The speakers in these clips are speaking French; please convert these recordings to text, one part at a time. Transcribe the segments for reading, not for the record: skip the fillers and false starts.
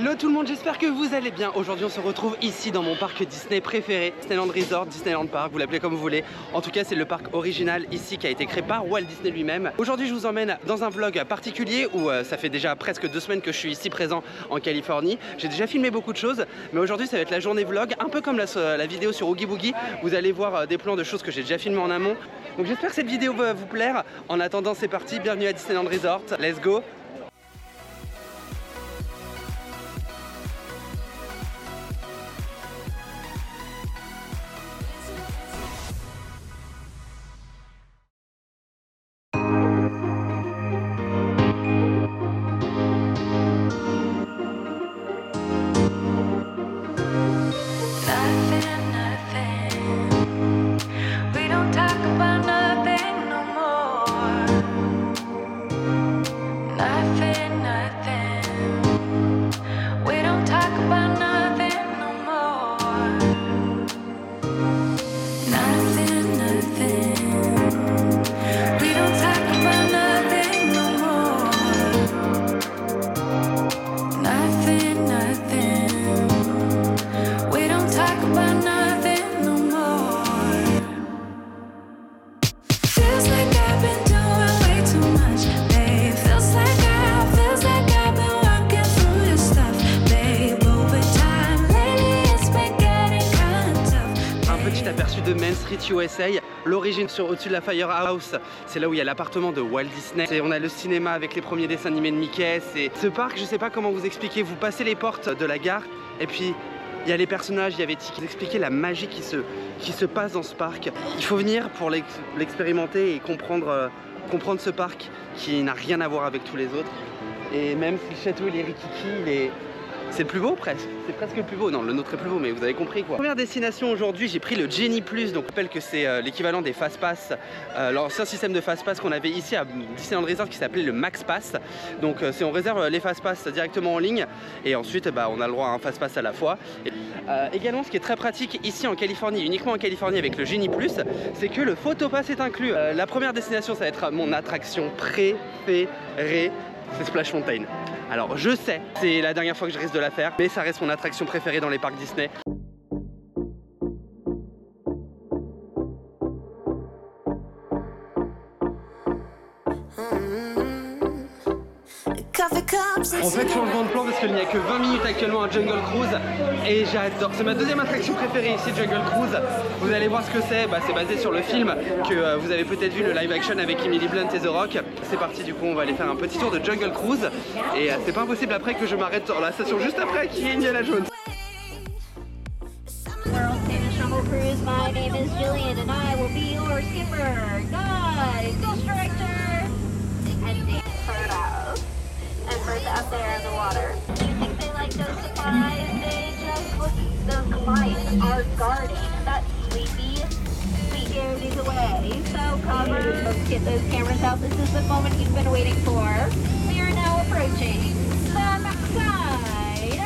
Hello tout le monde, j'espère que vous allez bien. Aujourd'hui on se retrouve ici dans mon parc Disney préféré, Disneyland Resort, Disneyland Park, vous l'appelez comme vous voulez. En tout cas c'est le parc original ici qui a été créé par Walt Disney lui-même. Aujourd'hui je vous emmène dans un vlog particulier où ça fait déjà presque 2 semaines que je suis ici présent en Californie. J'ai déjà filmé beaucoup de choses, mais aujourd'hui ça va être la journée vlog, un peu comme la vidéo sur Oogie Boogie. Vous allez voir des plans de choses que j'ai déjà filmé en amont. Donc j'espère que cette vidéo va vous plaire. En attendant c'est parti, bienvenue à Disneyland Resort, let's go. Aperçu de Main Street USA, l'origine au-dessus de la Firehouse, c'est là où il y a l'appartement de Walt Disney. On a le cinéma avec les premiers dessins animés de Mickey. Ce parc, je sais pas comment vous expliquer, vous passez les portes de la gare et puis il y a les personnages, il y avait Tiki. Vous expliquer la magie qui se passe dans ce parc. Il faut venir pour l'expérimenter et comprendre ce parc qui n'a rien à voir avec tous les autres. Et même si le château il est rikiki, c'est le plus beau presque, c'est presque le plus beau, non le nôtre est plus beau mais vous avez compris quoi. Première destination aujourd'hui, j'ai pris le Genie Plus, donc je rappelle que c'est l'équivalent des Fast Pass, l'ancien système de Fast Pass qu'on avait ici à Disneyland Resort qui s'appelait le Max Pass. Donc c'est on réserve les Fast Pass directement en ligne et ensuite on a le droit à un Fast Pass à la fois. Également ce qui est très pratique ici en Californie, uniquement en Californie avec le Genie Plus, c'est que le Photopass est inclus. La première destination ça va être mon attraction préférée, c'est Splash Mountain. Alors je sais, c'est la dernière fois que je risque de la faire, mais ça reste mon attraction préférée dans les parcs Disney. En fait, changement de plan parce qu'il n'y a que 20 minutes actuellement à Jungle Cruise et j'adore. C'est ma deuxième attraction préférée ici, Jungle Cruise. Vous allez voir ce que c'est. C'est basé sur le film que vous avez peut-être vu, le live action avec Emily Blunt et The Rock. C'est parti, du coup, on va aller faire un petit tour de Jungle Cruise et c'est pas impossible après que je m'arrête dans la station juste après qui est Indiana Jones. Cruise. My name is Jillian and I will be your skipper, guide, ghost director, and Dan Furdos. And birds out there in the water. You think they like those supplies? They just look, those lights are guarding that sleepy sweet is away. So cover, let's get those cameras out. This is the moment you've been waiting for. We are now approaching the backside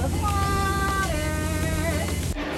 of water.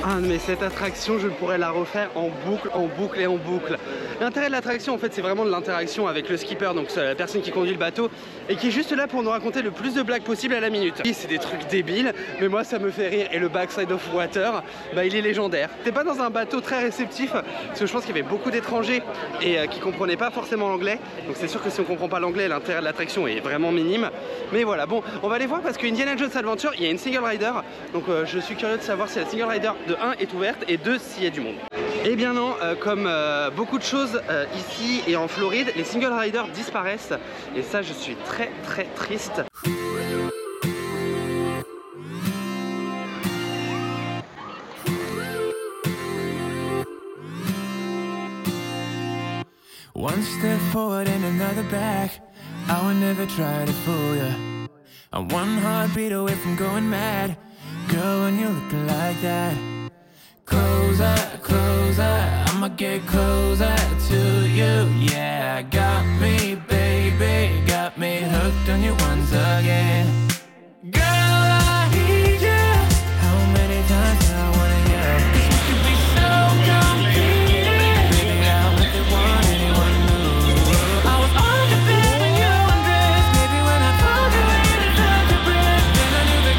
Ah mais cette attraction je pourrais la refaire en boucle, en boucle et en boucle. L'intérêt de l'attraction en fait c'est vraiment de l'interaction avec le skipper, donc c'est la personne qui conduit le bateau et qui est juste là pour nous raconter le plus de blagues possible à la minute. C'est des trucs débiles mais moi ça me fait rire et le backside of water il est légendaire. C'est pas dans un bateau très réceptif parce que je pense qu'il y avait beaucoup d'étrangers et qui comprenaient pas forcément l'anglais, donc c'est sûr que si on comprend pas l'anglais l'intérêt de l'attraction est vraiment minime. Mais voilà, bon on va aller voir parce que Indiana Jones Adventure il y a une single rider, donc je suis curieux de savoir si la single rider de 1 est ouverte et 2 s'il y a du monde. Eh bien non, comme beaucoup de choses ici et en Floride, les single riders disparaissent et ça je suis très très triste. One step forward and another back. I would never try to fool ya. I'm one heartbeat away from going mad. Girl, when you're looking like that. Closer, closer, I'ma get closer to you. Yeah, got me, baby, got me hooked on you once again. Girl, I need you. How many times do I wanna hear? 'Cause we could be so competing. Baby, I'll make it want anyone new. I was on the bed when you undressed. Maybe when I pulled you in and felt your breath, then I knew that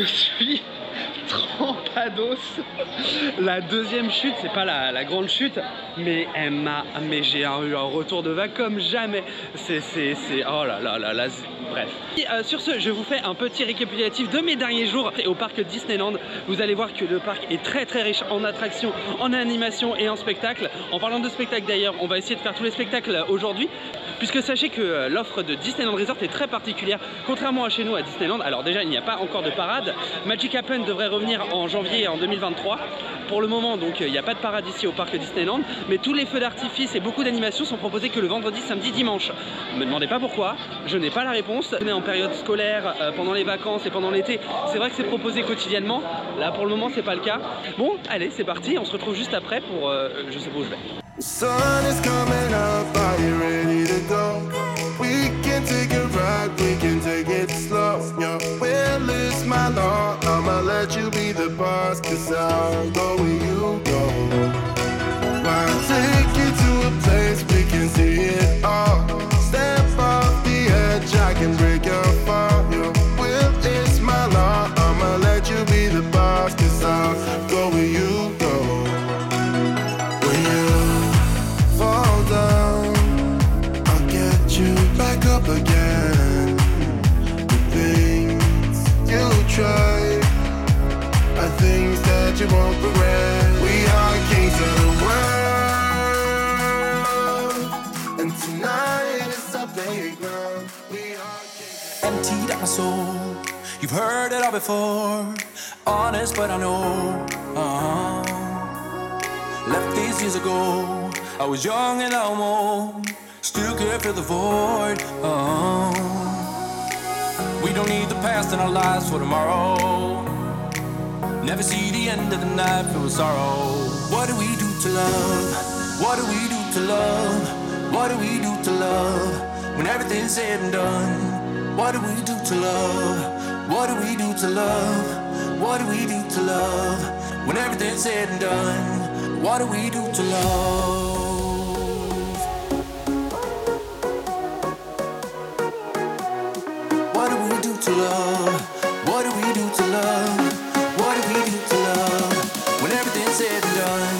suis trempados. La deuxième chute, c'est pas la grande chute, mais j'ai eu un retour de vague comme jamais. Oh là là là là. Bref. Et, sur ce, je vous fais un petit récapitulatif de mes derniers jours au parc Disneyland. Vous allez voir que le parc est très très riche en attractions, en animations et en spectacles. En parlant de spectacles d'ailleurs, on va essayer de faire tous les spectacles aujourd'hui, puisque sachez que l'offre de Disneyland Resort est très particulière, contrairement à chez nous à Disneyland. Alors déjà, il n'y a pas encore de parade. Magic Happen devrait revenir en janvier en 2023. Pour le moment, donc, il n'y a pas de parade ici au parc Disneyland, mais tous les feux d'artifice et beaucoup d'animations sont proposés que le vendredi, samedi, dimanche. Ne me demandez pas pourquoi, je n'ai pas la réponse. On est en période scolaire, pendant les vacances et pendant l'été, c'est vrai que c'est proposé quotidiennement. Là, pour le moment, c'est pas le cas. Bon, allez, c'est parti, on se retrouve juste après pour... je sais pas où je vais. Sun is coming up, are you ready to go? We can take a ride, we can take it slow. Your will is my law, I'ma let you be the boss, 'cause I'll go where you go. I'll take you to a place we can see it all. Step off the edge, I can break your fall. Your will is my law, I'ma let you be the boss, 'cause I'll go where you go. Back up again. The things you try are things that you won't regret. We are kings of the world, and tonight is our playground. We are kings. Emptied out my soul. You've heard it all before. Honest, but I know. Left these years ago. I was young and almost. Still can't fill the void. We don't need the past in our lives for tomorrow. Never see the end of the night filled with sorrow. What do we do to love? What do we do to love? What do we do to love? When everything's said and done. What do we do to love? What do we do to love? What do we do to love? When everything's said and done. What do we do to love? To love, what do we do to love? What do we do to love? When everything's said and done.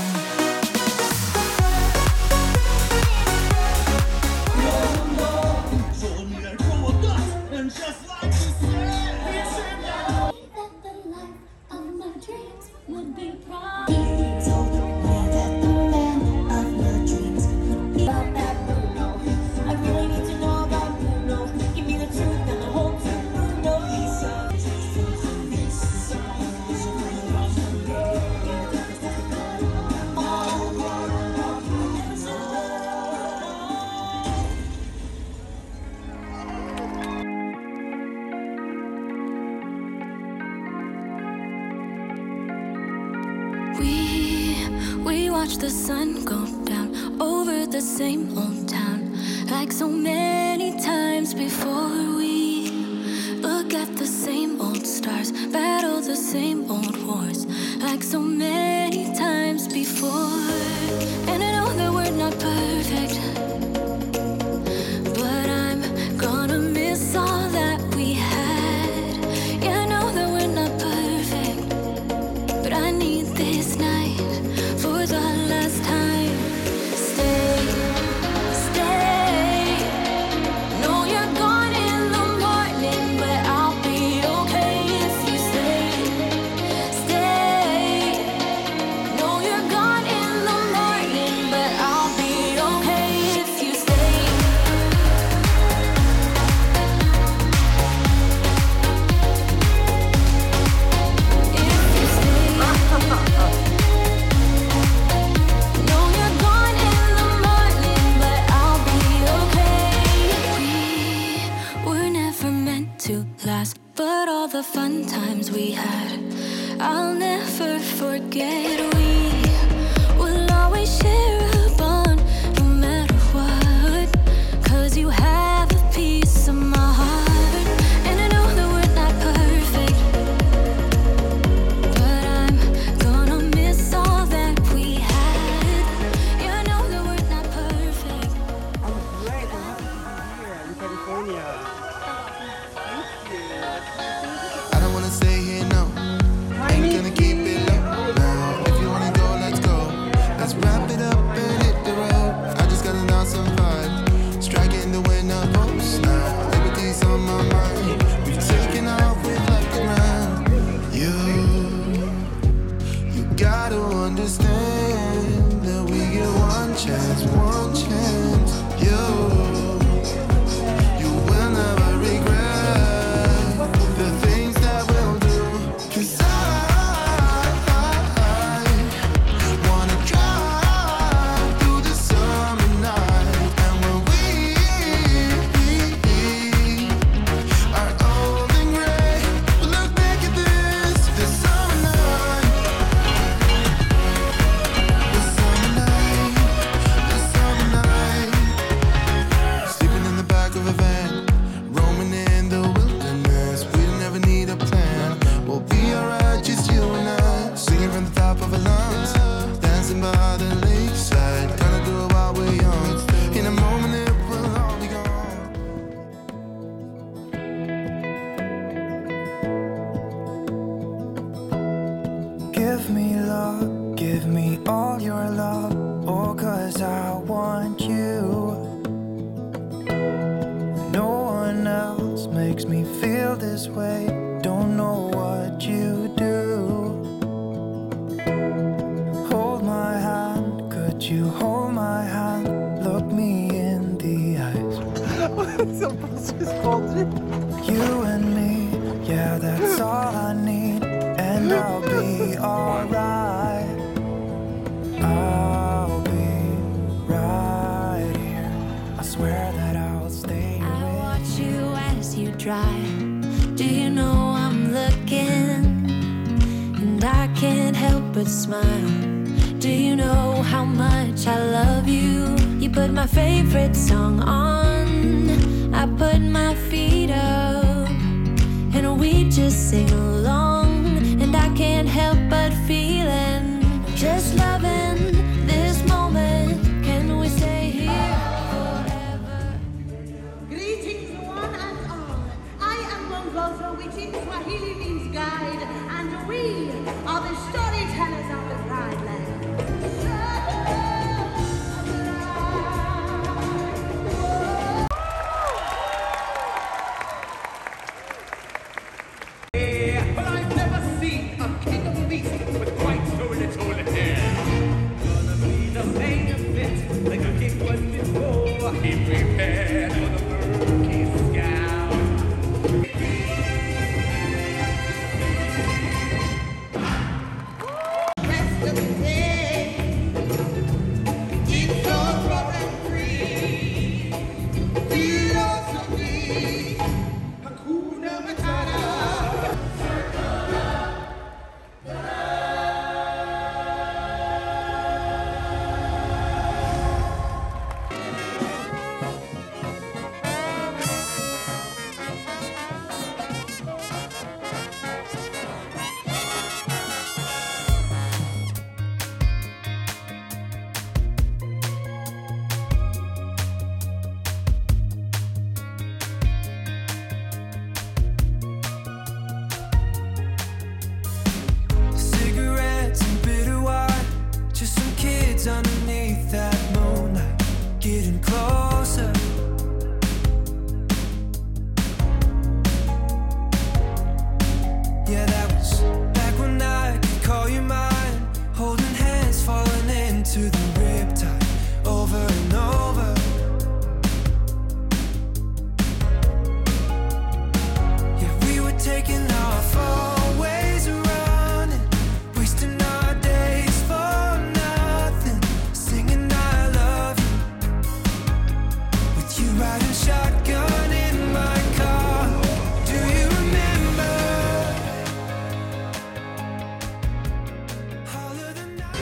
We watch the sun go down over the same old town, like so many times before. We look at the same old stars, battle the same old wars, like so many times before. And I know that we're not perfect, but I'm gonna miss all that we had. Yeah, I know that we're not perfect, but I need this night for the last time. Stay, stay. No, you're gone in the morning, but I'll be okay if you stay. Stay. No, you're gone in the morning, but I'll be okay if you stay. If you stay. No, you're gone in the morning, but I'll be okay. We were never meant to last, but all the fun times we had, I'll never forget. We will always share a bond, no matter what, 'cause you have a piece of my heart. And I know that we're not perfect, but I'm gonna miss all that we had. Yeah, I know that we're not perfect. Great, I'm happy to be here in California. Thank you. I don't wanna stay here no Give me love, give me all your love, oh, 'cause I want you. No one else makes me feel this way, don't know what you do. Hold my hand, could you hold my hand, look me in the eyes. You and me, yeah, that's all I need, and I'll be alright. I'll be right here, I swear that I'll stay I with watch you as you drive. Do you know I'm looking? And I can't help but smile. Do you know how much I love you? You put my favorite song on, I put my feet up, and we just sing along. And I can't help but feeling, just loving this moment. Can we stay here forever? Greetings one and all. I am Mongozo, which in Swahili means guide, and we are the storytellers of the Pride Land. But I've never seen a king of beasts with quite so little hair. Gonna be the main event like a king was before. Be prepared for the murky scout. Rest of the day, it's so rough and free. Philosophy, Hakuna Matata. cigarettes and bitter wine. Just some kids underneath that moonlight, getting closer. Yeah, that was back when I could call you mine. Holding hands, falling into the riptide, over and over. Yeah, we were taking off always running, wasting our days for nothing, singing I love you, with you riding shotgun in my car. Do you remember all of the nights?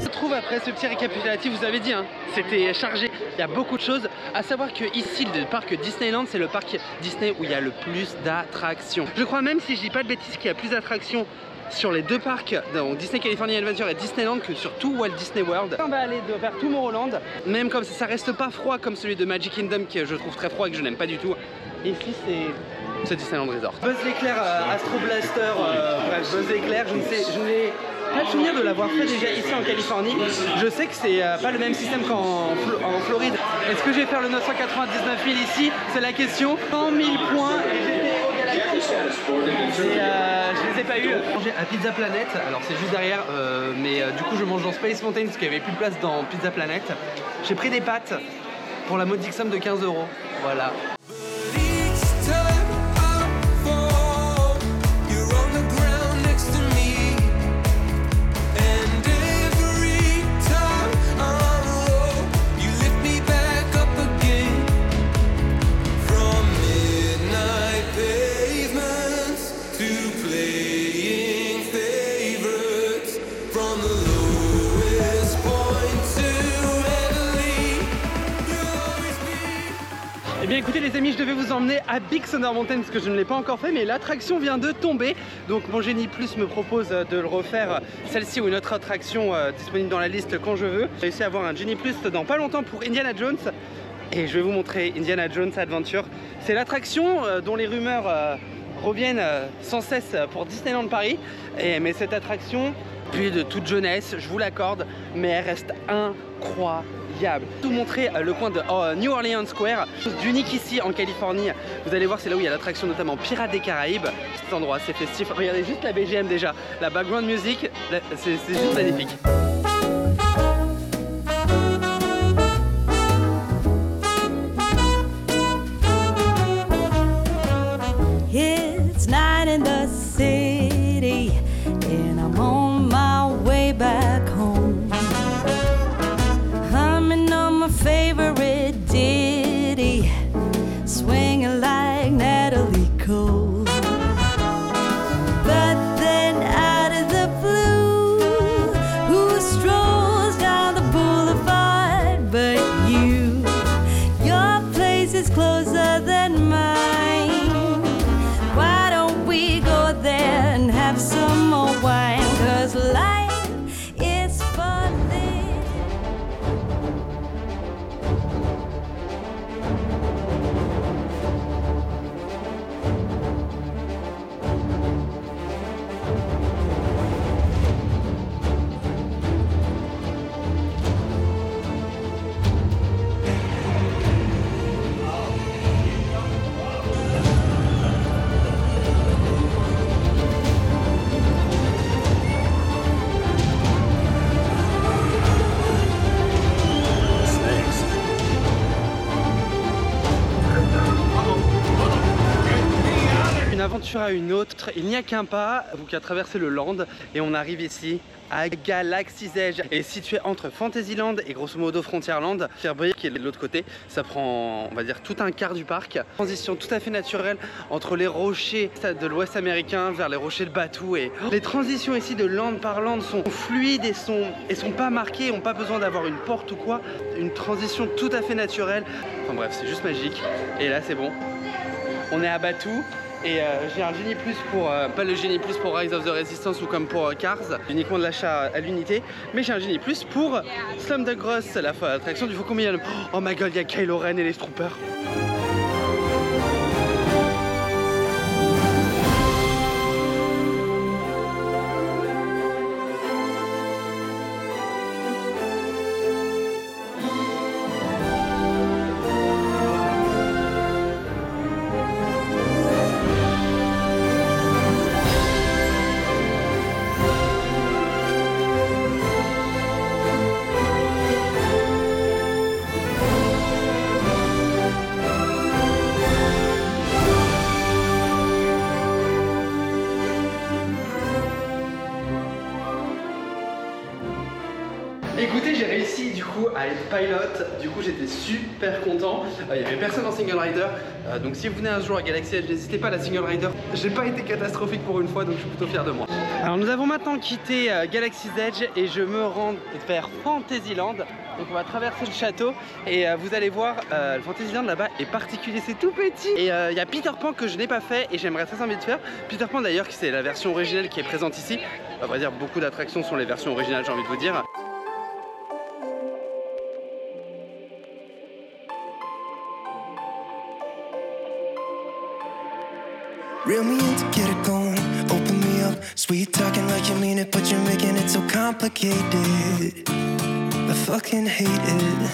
Je trouve après ce petit récapitulatif, vous avez dit, hein, c'était chargé, il y a beaucoup de choses. À savoir que ici, le parc Disneyland, c'est le parc Disney où il y a le plus d'attractions. Je crois même, si je dis pas de bêtises, qu'il y a plus d'attractions sur les deux parcs, donc Disney California Adventure et Disneyland, que sur tout Walt Disney World. On va aller vers Tomorrowland, même comme ça reste pas froid comme celui de Magic Kingdom, que je trouve très froid et que je n'aime pas du tout. Et ici, c'est Disneyland Resort. Buzz l'éclair, Astro Blaster, bref, Buzz l'éclair, je n'ai pas le souvenir de l'avoir fait déjà ici en Californie. Je sais que c'est pas le même système qu'en Floride. Est-ce que je vais faire le 999 000 ici? C'est la question. 100 000 points et j'étais au Galactic. Je les ai pas eu. J'ai mangé à Pizza Planet, alors c'est juste derrière, mais du coup je mange dans Space Mountain parce qu'il n'y avait plus de place dans Pizza Planet. J'ai pris des pâtes pour la modique somme de 15 €. Voilà. Each time I fall, you're on the ground next to me, and every time I'm low, you lift me back up again. Eh bien écoutez les amis, je devais vous emmener à Big Thunder Mountain parce que je ne l'ai pas encore fait, mais l'attraction vient de tomber. Donc mon Genie Plus me propose de le refaire, celle-ci ou une autre attraction disponible dans la liste quand je veux. J'ai réussi à avoir un Genie Plus dans pas longtemps pour Indiana Jones. Et je vais vous montrer Indiana Jones Adventure. C'est l'attraction dont les rumeurs reviennent sans cesse pour Disneyland Paris. Mais cette attraction, puis de toute jeunesse, je vous l'accorde, mais elle reste incroyable. Je vais vous montrer le coin de New Orleans Square, chose d'unique ici en Californie. Vous allez voir, c'est là où il y a l'attraction notamment Pirates des Caraïbes. Cet endroit, c'est festif. Regardez juste la BGM déjà, la background music, c'est juste magnifique. It's night in the city, and I'm on my way back home. Humming on my favorite ditty, swinging like Natalie Cole. But then out of the blue, who strolls down the boulevard but you? Your place is closer than mine. Why don't we go there and have some more wine? 'Cause life is funny. Une aventure à une autre, il n'y a qu'un pas, vous qui a traversé le land et on arrive ici à Galaxy's Edge, et situé entre Fantasyland et grosso modo Frontierland. Fairbury qui est de l'autre côté, ça prend on va dire tout un quart du parc. Transition tout à fait naturelle entre les rochers de l'ouest américain vers les rochers de Batuu, et les transitions ici de land par land sont fluides et sont pas marquées, n'ont pas besoin d'avoir une porte ou quoi. Une transition tout à fait naturelle. Enfin bref, c'est juste magique. Et là c'est bon, on est à Batuu. Et j'ai un Genie Plus pour, pas le Genie Plus pour Rise of the Resistance ou comme pour Cars, uniquement de l'achat à l'unité, mais j'ai un Genie Plus pour Slumdog Ross, l'attraction du Faucon Millenium. Oh my god, il y a Kylo Ren et les Troopers. Écoutez, j'ai réussi du coup à être pilote, du coup j'étais super content. Il n'y avait personne en single rider, donc si vous venez un jour à Galaxy's Edge, n'hésitez pas à la single rider. J'ai pas été catastrophique pour une fois, donc je suis plutôt fier de moi. Alors nous avons maintenant quitté Galaxy's Edge et je me rends vers Fantasyland. Donc on va traverser le château et vous allez voir, le Fantasyland là-bas est particulier, c'est tout petit. Et il y a Peter Pan que je n'ai pas fait et j'aimerais très envie de faire. Peter Pan d'ailleurs, c'est la version originale qui est présente ici. À vrai dire, beaucoup d'attractions sont les versions originales, j'ai envie de vous dire. Reel me in to get it going, open me up. Sweet talking like you mean it, but you're making it so complicated. I fucking hate it.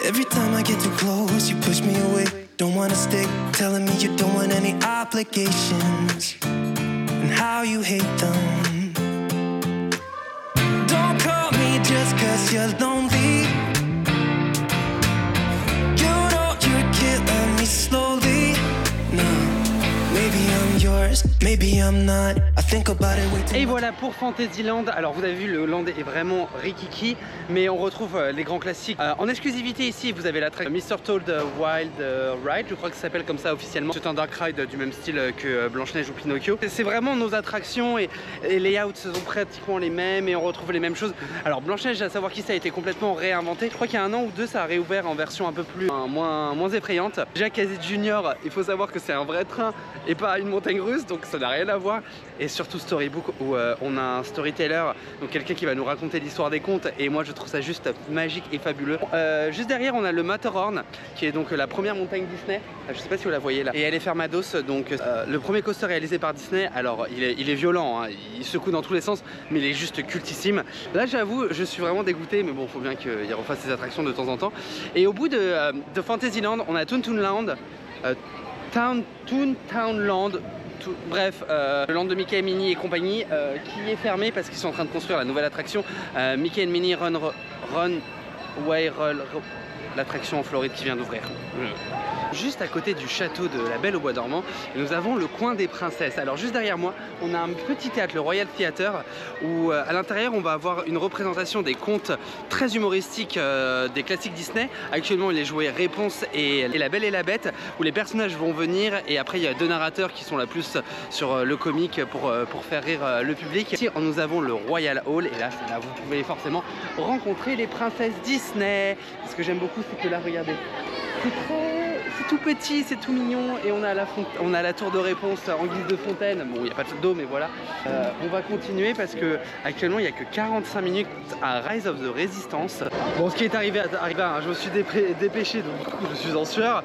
Every time I get too close, you push me away. Don't wanna stick, telling me you don't want any obligations, and how you hate them. Don't call me just 'cause you're lonely. You know you're killing me slowly. No, maybe I'm yours, Maybe I'm not. I think about it way too Et much. voilà pour Fantasyland. Alors vous avez vu, le land est vraiment rikiki, mais on retrouve les grands classiques. En exclusivité ici, vous avez l'attraction Mr. Toad Wild Ride, je crois que ça s'appelle comme ça officiellement. C'est un dark ride du même style que Blanche-Neige ou Pinocchio. C'est vraiment nos attractions et les layouts sont pratiquement les mêmes et on retrouve les mêmes choses. Alors Blanche-Neige, à savoir qui, ça a été complètement réinventé. Je crois qu'il y a un an ou deux, ça a réouvert en version un peu plus moins effrayante. Jack Hazard Junior, il faut savoir que c'est un vrai train et pas une montagne russe, donc ça n'a rien à voir. Et surtout Storybook où on a un storyteller, donc quelqu'un qui va nous raconter l'histoire des contes, et moi je trouve ça juste magique et fabuleux. Juste derrière on a le Matterhorn qui est donc la première montagne Disney. Je sais pas si vous la voyez là. Et elle est Fermados, donc le premier coaster réalisé par Disney. Alors il est violent, hein, il secoue dans tous les sens, mais il est juste cultissime. Là j'avoue, je suis vraiment dégoûté, mais bon, faut bien qu'il refasse ses attractions de temps en temps. Et au bout de Fantasyland, on a Toontownland, Toontownland. Bref, le land de Mickey et Minnie et compagnie qui est fermé parce qu'ils sont en train de construire la nouvelle attraction Mickey and Minnie Runway Roll, l'attraction en Floride qui vient d'ouvrir. Juste à côté du château de la Belle au Bois dormant, nous avons le coin des princesses. Alors juste derrière moi, on a un petit théâtre, le Royal Theatre, où à l'intérieur on va avoir une représentation des contes très humoristiques des classiques Disney. Actuellement il est joué Réponse et La Belle et la Bête, où les personnages vont venir et après il y a deux narrateurs qui sont là plus sur le comique pour faire rire le public. Ici nous avons le Royal Hall et là c'est là vous pouvez forcément rencontrer les princesses Disney. Ce que j'aime beaucoup c'est que là regardez, c'est tout petit, c'est tout mignon et on a la tour de Réponse en guise de fontaine. Bon, il n'y a pas de d'eau, mais voilà. On va continuer parce que actuellement il n'y a que 45 minutes à Rise of the Resistance. Bon, ce qui est arrivé, hein, je me suis dépêché, donc du coup je suis en sueur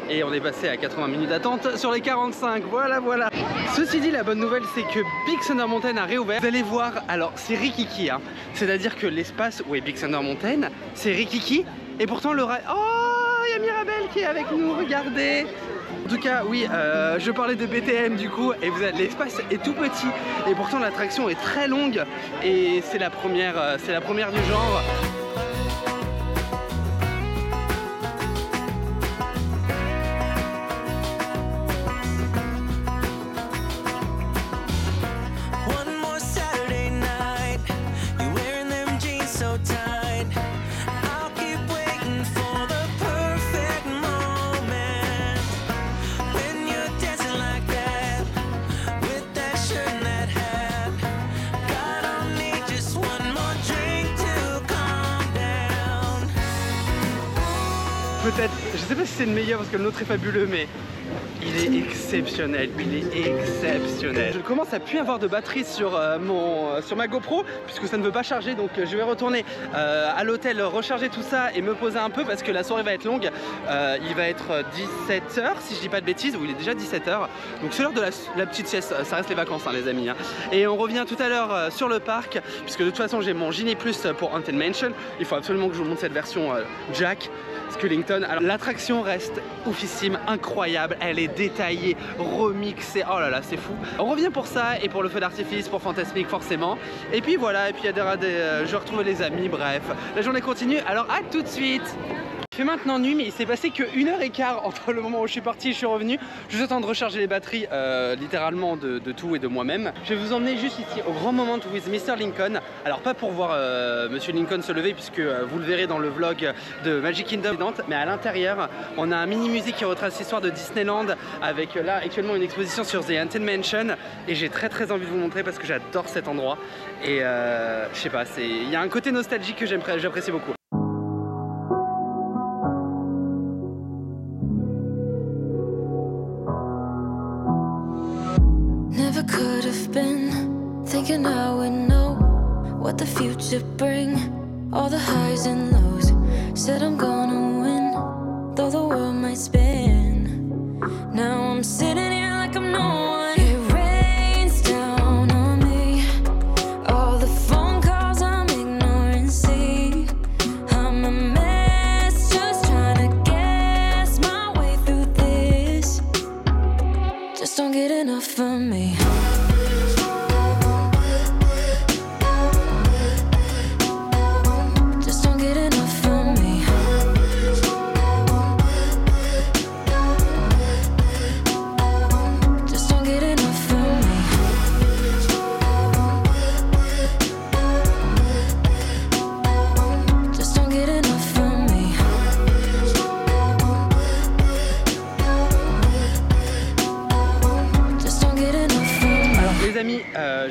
et on est passé à 80 minutes d'attente sur les 45. Voilà. Ceci dit, la bonne nouvelle c'est que Big Thunder Mountain a réouvert. Vous allez voir, alors c'est rikiki, hein. C'est-à-dire que l'espace où est Big Thunder Mountain, c'est rikiki et pourtant le rail. Oh, il y a Mirabelle qui est avec nous, regardez. En tout cas, oui, je parlais de BTM du coup, et l'espace est tout petit, et pourtant l'attraction est très longue, et c'est la première du genre. One more Saturday night, you're wearing them jeans so tight. I'll keep waiting for the perfect moment when you're dancing like that with that shirt and that hat. God, I'll need just one more drink to calm down. Peut-être, je sais pas si c'est le meilleur parce que le nôtre est fabuleux, mais il est exceptionnel, Je commence à plus avoir de batterie sur ma GoPro puisque ça ne veut pas charger, donc je vais retourner à l'hôtel recharger tout ça et me poser un peu parce que la soirée va être longue. Il va être 17h si je dis pas de bêtises, ou il est déjà 17h, donc c'est l'heure de la petite sieste, ça reste les vacances hein, les amis hein. Et on revient tout à l'heure sur le parc puisque de toute façon j'ai mon Genie Plus pour Haunted Mansion. Il faut absolument que je vous montre cette version Jack Skellington. Alors l'attraction reste oufissime, incroyable, elle est détaillée, remixée, oh là là c'est fou. On revient pour ça et pour le feu d'artifice, pour Fantasmic forcément. Et puis voilà, et puis il y a je retrouve les amis, bref. La journée continue, alors à tout de suite. Il fait maintenant nuit, mais il s'est passé que 1h15 entre le moment où je suis parti et je suis revenu. Juste le temps de recharger les batteries littéralement de tout et de moi-même. Je vais vous emmener juste ici au grand moment with Mr. Lincoln. Alors pas pour voir Monsieur Lincoln se lever puisque vous le verrez dans le vlog de Magic Kingdom, mais à l'intérieur on a un mini musée qui retrace l'histoire de Disneyland avec là actuellement une exposition sur The Haunted Mansion et j'ai très envie de vous montrer parce que j'adore cet endroit et je sais pas, il y a un côté nostalgique que j'apprécie beaucoup. Never could have been thinking I would know what the future bring. All the highs and lows. Said I'm gonna win, though the world might spin. Now I'm sitting here like I'm no one. It rains down on me. All the phone calls I'm ignoring. See, I'm a mess, just trying to guess my way through this. Just don't get enough of me. Just don't get enough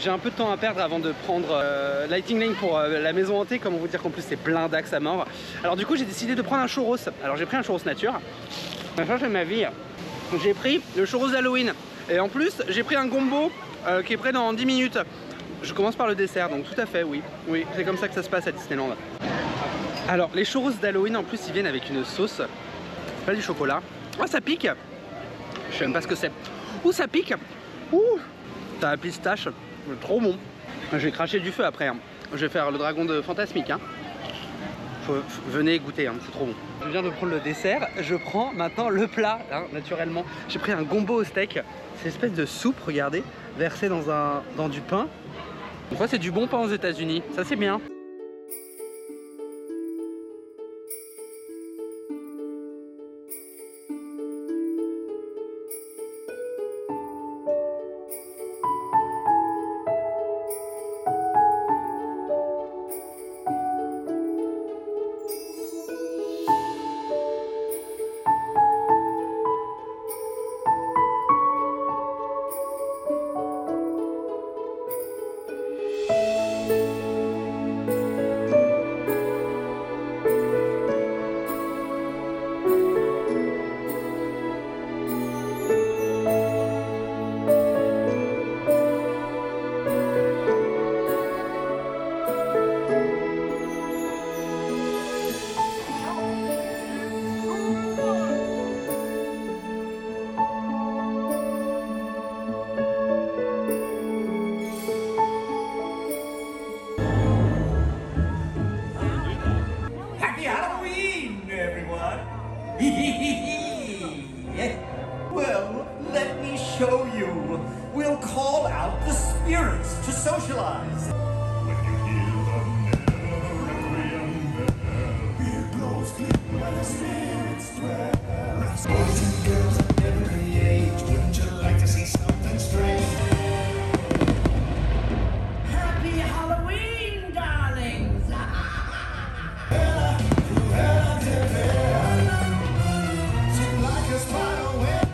J'ai un peu de temps à perdre avant de prendre Lighting Lane pour la maison hantée. Comment vous dire qu'en plus c'est plein d'axes à mort. Alors du coup j'ai décidé de prendre un churros. Alors j'ai pris un churros nature. Ça a changé ma vie. J'ai pris le churros d'Halloween. Et en plus j'ai pris un gombo qui est prêt dans 10 minutes. Je commence par le dessert, donc tout à fait, oui. Oui, c'est comme ça que ça se passe à Disneyland. Alors les churros d'Halloween en plus ils viennent avec une sauce. Pas du chocolat. Oh ça pique. Je sais même pas ce que c'est. Ouh ça pique. Ouh. T'as la pistache. Trop bon. Je vais cracher du feu après. Hein. Je vais faire le dragon de Fantasmique. Hein. Venez goûter, hein. C'est trop bon. Je viens de prendre le dessert. Je prends maintenant le plat, hein, naturellement. J'ai pris un gombo au steak. C'est une espèce de soupe, regardez, versée dans du pain. Une fois, c'est du bon pain aux États-Unis. Ça, c'est bien. Well, let me show you. We'll call out the spirits to socialize. When you hear the requiem bell, it blows clear where the spirits dwell. Boys and girls of every age, wouldn't you like to see something strange? Happy Halloween, darlings! Sing like a spider web.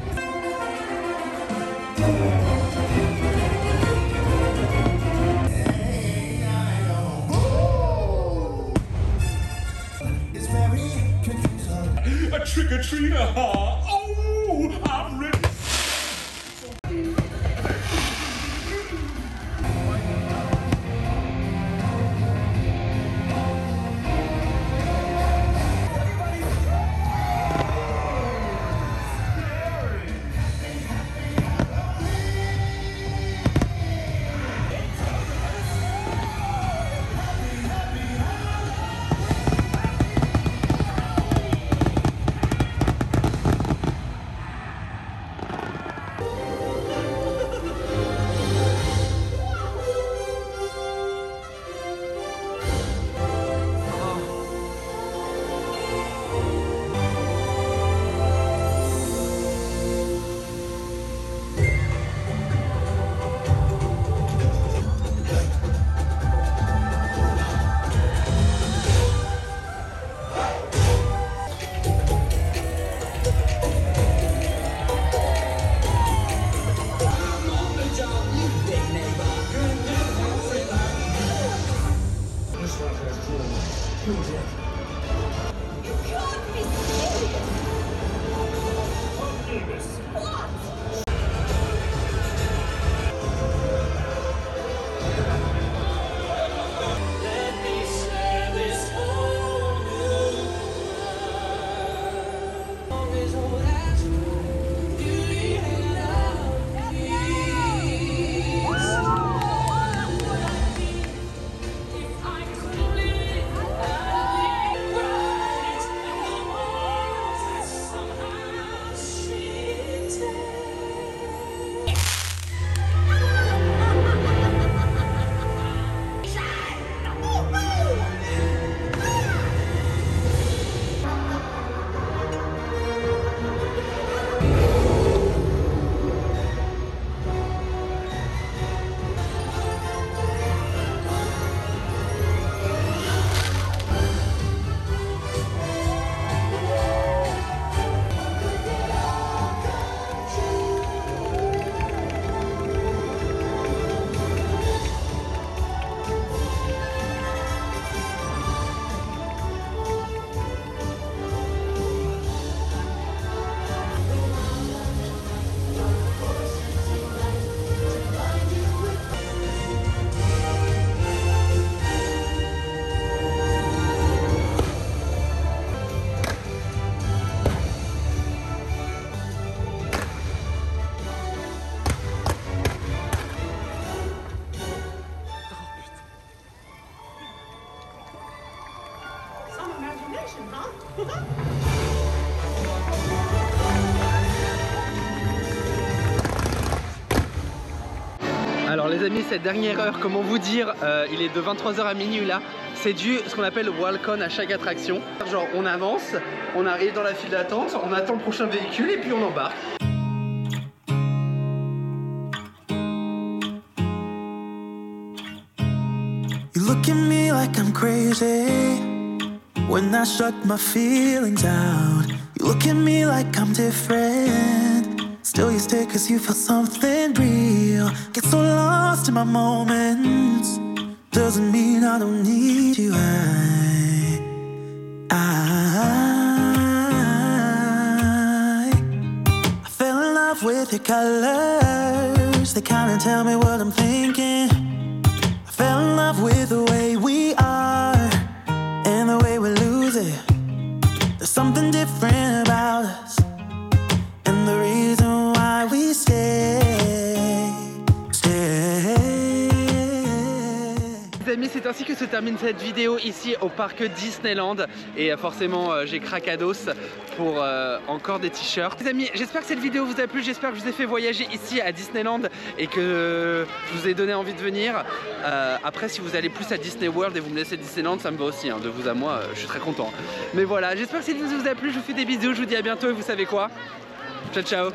It's very confusing. A trick-or-treater, huh? Oh, I'm ready. Congratulations, huh? Alors les amis, cette dernière heure, comment vous dire, il est de 23h à minuit là. C'est dû ce qu'on appelle walk-on à chaque attraction. Genre on avance, on arrive dans la file d'attente, on attend le prochain véhicule et puis on embarque. You look at me like I'm crazy when I shut my feelings out. You look at me like I'm different, still you stay cause you feel something real. Get so lost in my moments, doesn't mean I don't need you. I fell in love with your colors, they kinda tell me what I'm thinking. I fell in love with the way we are and the way we lose it. There's something different about us and the reason why we stay. Les amis, c'est ainsi que se termine cette vidéo ici au parc Disneyland et forcément j'ai craquados pour encore des t-shirts. Les amis, j'espère que cette vidéo vous a plu, j'espère que je vous ai fait voyager ici à Disneyland et que je vous ai donné envie de venir. Après, si vous allez plus à Disney World et vous me laissez Disneyland, ça me va aussi, hein, de vous à moi, je suis très content. Mais voilà, j'espère que cette vidéo vous a plu, je vous fais des bisous, je vous dis à bientôt et vous savez quoi? Ciao ciao.